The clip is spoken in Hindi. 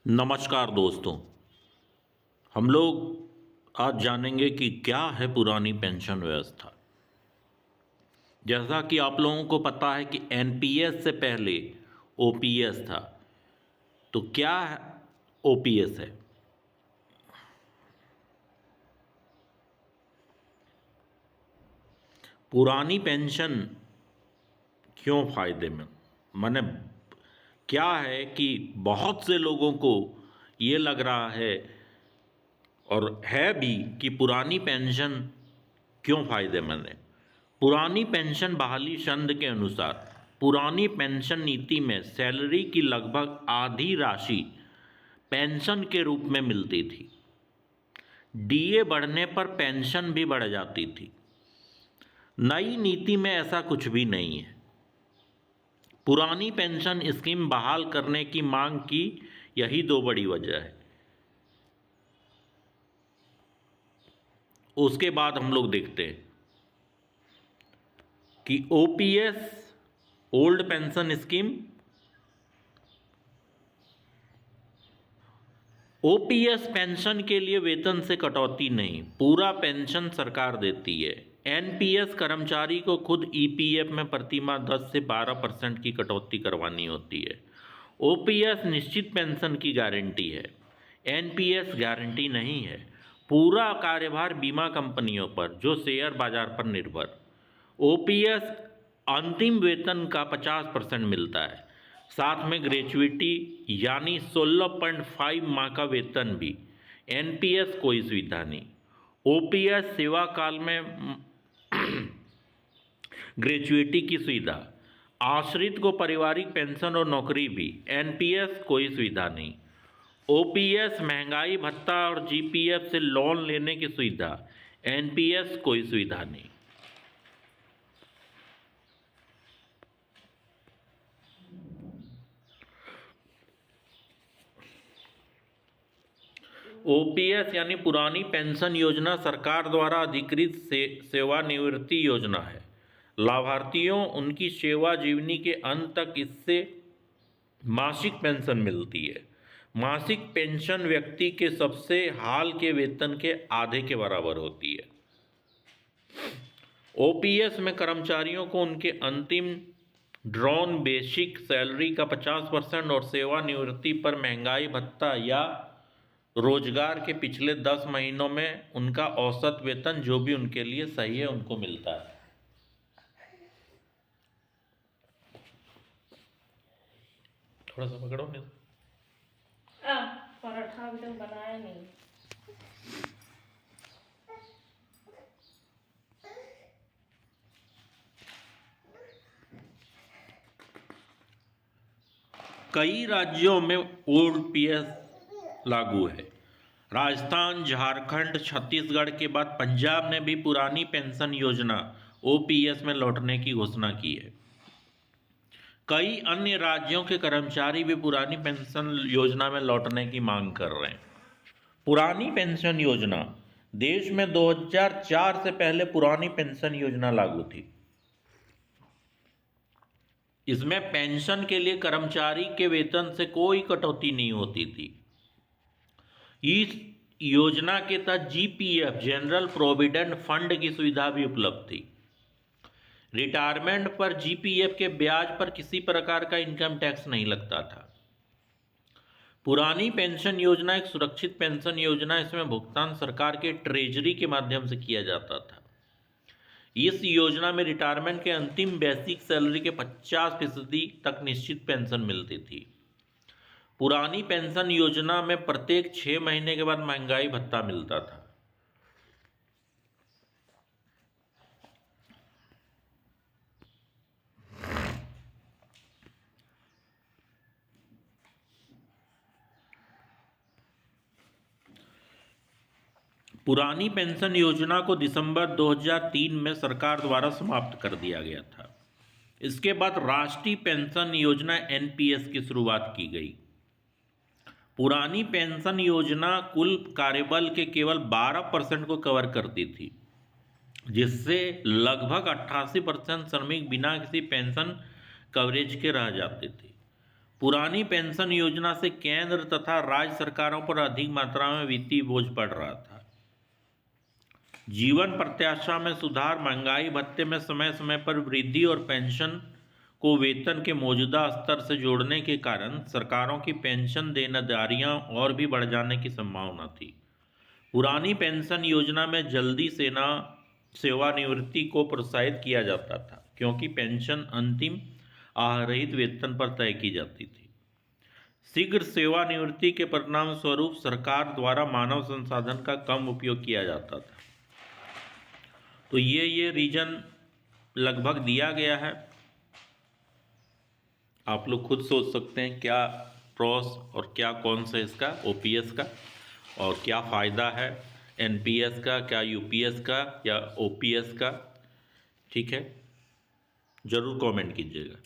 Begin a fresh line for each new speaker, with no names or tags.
नमस्कार दोस्तों। हम लोग आज जानेंगे कि क्या है पुरानी पेंशन व्यवस्था। जैसा कि आप लोगों को पता है कि एनपीएस से पहले ओपीएस था। तो क्या ओपीएस है? पुरानी पेंशन क्यों फायदेमंद माने क्या है कि बहुत से लोगों को ये लग रहा है और है भी कि पुरानी पेंशन क्यों फायदेमंद है। पुरानी पेंशन बहाली संघ के अनुसार पुरानी पेंशन नीति में सैलरी की लगभग आधी राशि पेंशन के रूप में मिलती थी। डीए बढ़ने पर पेंशन भी बढ़ जाती थी। नई नीति में ऐसा कुछ भी नहीं है। पुरानी पेंशन स्कीम बहाल करने की मांग की यही दो बड़ी वजह है। उसके बाद हम लोग देखते हैं कि OPS old pension scheme, OPS pension के लिए वेतन से कटौती नहीं, पूरा पेंशन सरकार देती है। एनपीएस कर्मचारी को खुद ईपीएफ में प्रतिमाह 10 से 12% की कटौती करवानी होती है। ओपीएस निश्चित पेंशन की गारंटी है, एनपीएस गारंटी नहीं है। पूरा कार्यभार बीमा कंपनियों पर जो शेयर बाजार पर निर्भर। ओपीएस अंतिम वेतन का 50% मिलता है, साथ में ग्रेचुइटी यानी 16.5 माह का वेतन भी। एनपीएस कोई सुविधा नहीं। ओपीएस सेवा काल में ग्रेचुइटी की सुविधा, आश्रित को पारिवारिक पेंशन और नौकरी भी। एनपीएस कोई सुविधा नहीं। ओपीएस महंगाई भत्ता और जीपीएफ से लोन लेने की सुविधा। एनपीएस कोई सुविधा नहीं। ओपीएस यानी पुरानी पेंशन योजना सरकार द्वारा अधिकृत सेवानिवृत्ति योजना है। लाभार्थियों उनकी सेवा जीवनी के अंत तक इससे मासिक पेंशन मिलती है। मासिक पेंशन व्यक्ति के सबसे हाल के वेतन के आधे के बराबर होती है। ओपीएस में कर्मचारियों को उनके अंतिम ड्रॉन बेसिक सैलरी का 50% और सेवानिवृत्ति पर महंगाई भत्ता या रोजगार के पिछले 10 महीनों में उनका औसत वेतन जो भी उनके लिए सही है उनको मिलता है। थोड़ा सा पकड़ो नहीं।
पराठा अभी तक बनाया नहीं।
कई राज्यों में ओपीएस लागू है। राजस्थान, झारखंड, छत्तीसगढ़ के बाद पंजाब ने भी पुरानी पेंशन योजना ओपीएस में लौटने की घोषणा की है। कई अन्य राज्यों के कर्मचारी भी पुरानी पेंशन योजना में लौटने की मांग कर रहे हैं। पुरानी पेंशन योजना देश में 2004 से पहले पुरानी पेंशन योजना लागू थी। इसमें पेंशन के लिए कर्मचारी के वेतन से कोई कटौती नहीं होती थी। इस योजना के तहत जीपीएफ जनरल प्रोविडेंट फंड की सुविधा भी उपलब्ध थी। रिटायरमेंट पर जीपीएफ के ब्याज पर किसी प्रकार का इनकम टैक्स नहीं लगता था। पुरानी पेंशन योजना एक सुरक्षित पेंशन योजना, इसमें भुगतान सरकार के ट्रेजरी के माध्यम से किया जाता था। इस योजना में रिटायरमेंट के अंतिम बेसिक सैलरी के 50% तक निश्चित पेंशन मिलती थी। पुरानी पेंशन योजना में प्रत्येक 6 महीने के बाद महंगाई भत्ता मिलता था। पुरानी पेंशन योजना को दिसंबर 2003 में सरकार द्वारा समाप्त कर दिया गया था। इसके बाद राष्ट्रीय पेंशन योजना एनपीएस की शुरुआत की गई। पुरानी पेंशन योजना कुल कार्यबल के केवल 12% को कवर करती थी, जिससे लगभग 88% श्रमिक बिना किसी पेंशन कवरेज के रह जाते थे। पुरानी पेंशन योजना से केंद्र तथा राज्य सरकारों पर अधिक मात्रा में वित्तीय बोझ पड़ रहा था। जीवन प्रत्याशा में सुधार, महंगाई भत्ते में समय समय पर वृद्धि और पेंशन को वेतन के मौजूदा स्तर से जोड़ने के कारण सरकारों की पेंशन देनदारियां और भी बढ़ जाने की संभावना थी। पुरानी पेंशन योजना में जल्दी सेवानिवृत्ति को प्रोत्साहित किया जाता था, क्योंकि पेंशन अंतिम आहरित वेतन पर तय की जाती थी। शीघ्र सेवानिवृत्ति के परिणाम स्वरूप सरकार द्वारा मानव संसाधन का कम उपयोग किया जाता था। तो ये रीजन लगभग दिया गया है, आप लोग खुद सोच सकते हैं क्या प्रोस और क्या कौन सा इसका ओपीएस का, और क्या फ़ायदा है एनपीएस का, क्या यूपीएस का या ओपीएस का। ठीक है, ज़रूर कमेंट कीजिएगा।